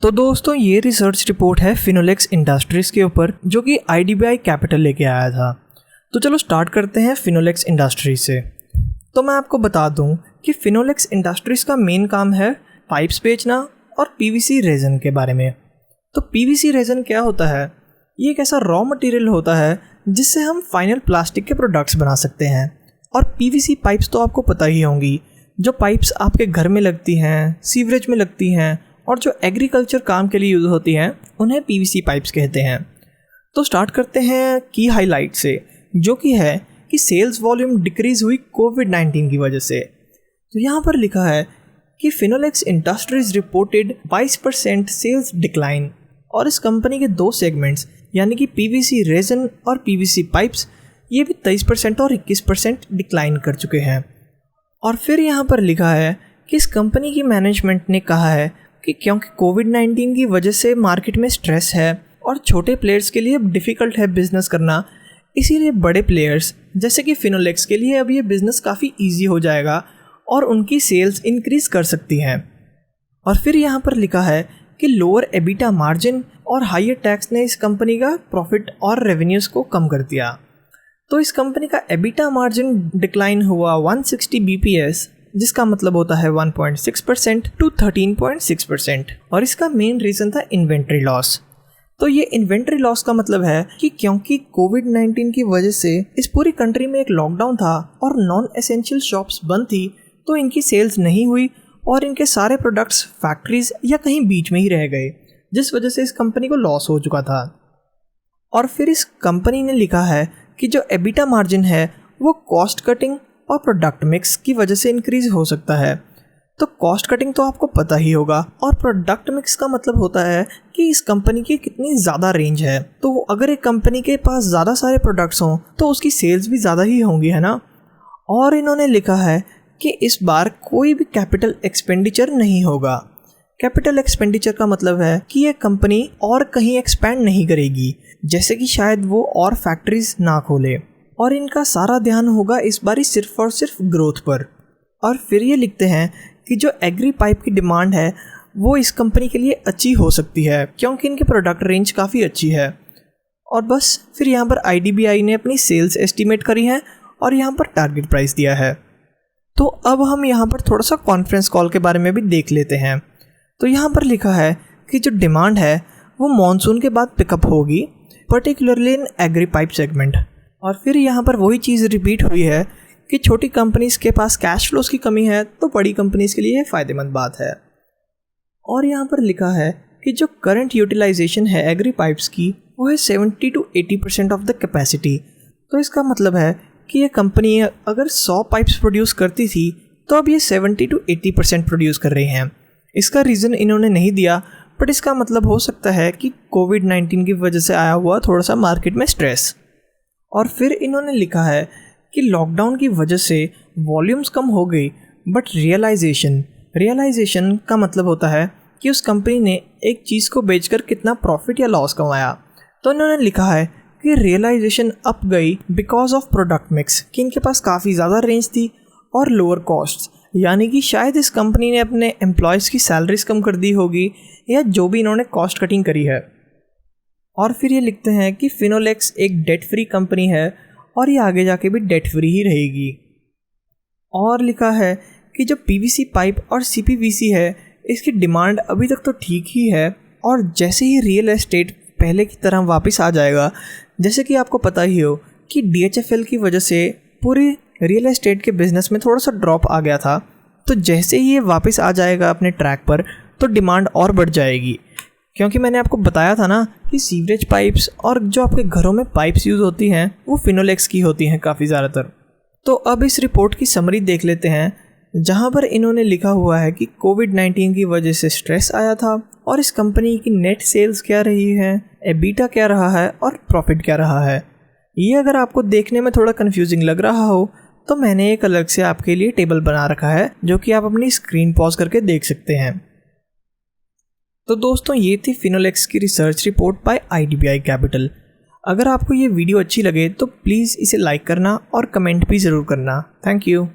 तो दोस्तों ये रिसर्च रिपोर्ट है फिनोलेक्स इंडस्ट्रीज़ के ऊपर जो कि IDBI कैपिटल लेके आया था। तो चलो स्टार्ट करते हैं फिनोलेक्स इंडस्ट्रीज से। तो मैं आपको बता दूं कि फिनोलेक्स इंडस्ट्रीज़ का मेन काम है पाइप्स बेचना और PVC रेजन के बारे में। तो PVC रेजन क्या होता है? ये एक ऐसा रॉ मटेरियल होता है जिससे हम फाइनल प्लास्टिक के प्रोडक्ट्स बना सकते हैं। और PVC पाइप्स तो आपको पता ही होंगी, जो पाइप्स आपके घर में लगती हैं, सीवरेज में लगती हैं और जो एग्रीकल्चर काम के लिए यूज़ होती हैं उन्हें PVC पाइप्स कहते हैं। तो स्टार्ट करते हैं की हाईलाइट से, जो कि है कि सेल्स वॉल्यूम डिक्रीज़ हुई कोविड-19 की वजह से। तो यहाँ पर लिखा है कि Finolex industries reported 22% sales decline. और इस कंपनी के दो सेगमेंट्स यानी कि PVC रेजन और PVC पाइप्स ये भी 23% और 21% डिक्लाइन कर चुके हैं। और फिर यहाँ पर लिखा है कि इस कंपनी की मैनेजमेंट ने कहा है कि क्योंकि कोविड-19 की वजह से मार्केट में स्ट्रेस है और छोटे प्लेयर्स के लिए डिफ़िकल्ट है बिज़नेस करना, इसीलिए बड़े प्लेयर्स जैसे कि फिनोलेक्स के लिए अब ये बिज़नेस काफ़ी ईजी हो जाएगा और उनकी सेल्स इंक्रीज़ कर सकती हैं। और फिर यहाँ पर लिखा है कि लोअर एबिटा मार्जिन और हायर टैक्स ने इस कंपनी का प्रॉफिट और रेवेन्यूज़ को कम कर दिया। तो इस कंपनी का एबिटा मार्जिन डिक्लाइन हुआ 160 BPS, जिसका मतलब होता है 1.6% टू 13.6%। और इसका मेन रीज़न था इन्वेंट्री लॉस। तो ये इन्वेंट्री लॉस का मतलब है कि क्योंकि कोविड-19 की वजह से इस पूरी कंट्री में एक लॉकडाउन था और नॉन एसेंशियल शॉप्स बंद थी, तो इनकी सेल्स नहीं हुई और इनके सारे प्रोडक्ट्स फैक्ट्रीज या कहीं बीच में ही रह गए, जिस वजह से इस कंपनी को लॉस हो चुका था। और फिर इस कंपनी ने लिखा है कि जो एबिटा मार्जिन है वो कॉस्ट कटिंग और प्रोडक्ट मिक्स की वजह से इंक्रीज हो सकता है। तो कॉस्ट कटिंग तो आपको पता ही होगा और प्रोडक्ट मिक्स का मतलब होता है कि इस कंपनी की कितनी ज़्यादा रेंज है। तो अगर एक कंपनी के पास ज़्यादा सारे प्रोडक्ट्स हों तो उसकी सेल्स भी ज़्यादा ही होंगी, है ना। और इन्होंने लिखा है कि इस बार कोई भी कैपिटल एक्सपेंडिचर नहीं होगा। कैपिटल एक्सपेंडिचर का मतलब है कि ये कंपनी और कहीं एक्सपैंड नहीं करेगी, जैसे कि शायद वो और फैक्ट्रीज ना खोले, और इनका सारा ध्यान होगा इस बार सिर्फ और सिर्फ ग्रोथ पर। और फिर ये लिखते हैं कि जो एग्री पाइप की डिमांड है वो इस कंपनी के लिए अच्छी हो सकती है क्योंकि इनके प्रोडक्ट रेंज काफ़ी अच्छी है। और बस फिर यहाँ पर IDBI ने अपनी सेल्स एस्टीमेट करी है और यहाँ पर टारगेट प्राइस दिया है। तो अब हम यहाँ पर थोड़ा सा कॉन्फ्रेंस कॉल के बारे में भी देख लेते हैं। तो यहाँ पर लिखा है कि जो डिमांड है वो मॉनसून के बाद पिकअप होगी, particularly in agree pipe segment. और फिर यहाँ पर वही चीज़ रिपीट हुई है कि छोटी कंपनीज़ के पास कैश फ्लोस की कमी है तो बड़ी कंपनीज़ के लिए फ़ायदेमंद बात है। और यहाँ पर लिखा है कि जो करंट यूटिलाइजेशन है एग्री पाइप्स की वो है 70 to 80% ऑफ द कैपेसिटी। तो इसका मतलब है कि ये कंपनी अगर 100 पाइप्स प्रोड्यूस करती थी तो अब ये 70 to 80% प्रोड्यूस कर रही हैं। इसका रीज़न इन्होंने नहीं दिया, बट इसका मतलब हो सकता है कि कोविड-19 की वजह से आया हुआ थोड़ा सा मार्केट में स्ट्रेस। और फिर इन्होंने लिखा है कि लॉकडाउन की वजह से वॉल्यूम्स कम हो गई, बट रियलाइजेशन का मतलब होता है कि उस कंपनी ने एक चीज़ को बेचकर कितना प्रॉफिट या लॉस कमाया। तो इन्होंने लिखा है कि रियलाइजेशन अप गई बिकॉज ऑफ प्रोडक्ट मिक्स, कि इनके पास काफ़ी ज़्यादा रेंज थी और लोअर कॉस्ट्स, यानी कि शायद इस कंपनी ने अपने एम्प्लॉयज़ की सैलरीज कम कर दी होगी या जो भी इन्होंने कॉस्ट कटिंग करी है। और फिर ये लिखते हैं कि फिनोलेक्स एक डेट फ्री कंपनी है और ये आगे जाके भी डेट फ्री ही रहेगी। और लिखा है कि जो PVC पाइप और CPVC है इसकी डिमांड अभी तक तो ठीक ही है, और जैसे ही रियल एस्टेट पहले की तरह वापस आ जाएगा, जैसे कि आपको पता ही हो कि DHFL की वजह से पूरी रियल एस्टेट के बिज़नेस में थोड़ा सा ड्रॉप आ गया था, तो जैसे ही ये वापस आ जाएगा अपने ट्रैक पर तो डिमांड और बढ़ जाएगी। क्योंकि मैंने आपको बताया था ना कि सीवरेज पाइप्स और जो आपके घरों में पाइप्स यूज़ होती हैं वो फिनोलेक्स की होती हैं काफ़ी ज़्यादातर। तो अब इस रिपोर्ट की समरी देख लेते हैं, जहाँ पर इन्होंने लिखा हुआ है कि कोविड-19 की वजह से स्ट्रेस आया था और इस कंपनी की नेट सेल्स क्या रही है, एबिटा क्या रहा है और प्रॉफिट क्या रहा है। ये अगर आपको देखने में थोड़ा कन्फ्यूजिंग लग रहा हो तो मैंने एक अलग से आपके लिए टेबल बना रखा है जो कि आप अपनी स्क्रीन पॉज करके देख सकते हैं। तो दोस्तों ये थी फिनोलेक्स की research report by IDBI capital. अगर आपको ये वीडियो अच्छी लगे तो प्लीज़ इसे लाइक करना और कमेंट भी ज़रूर करना। Thank you.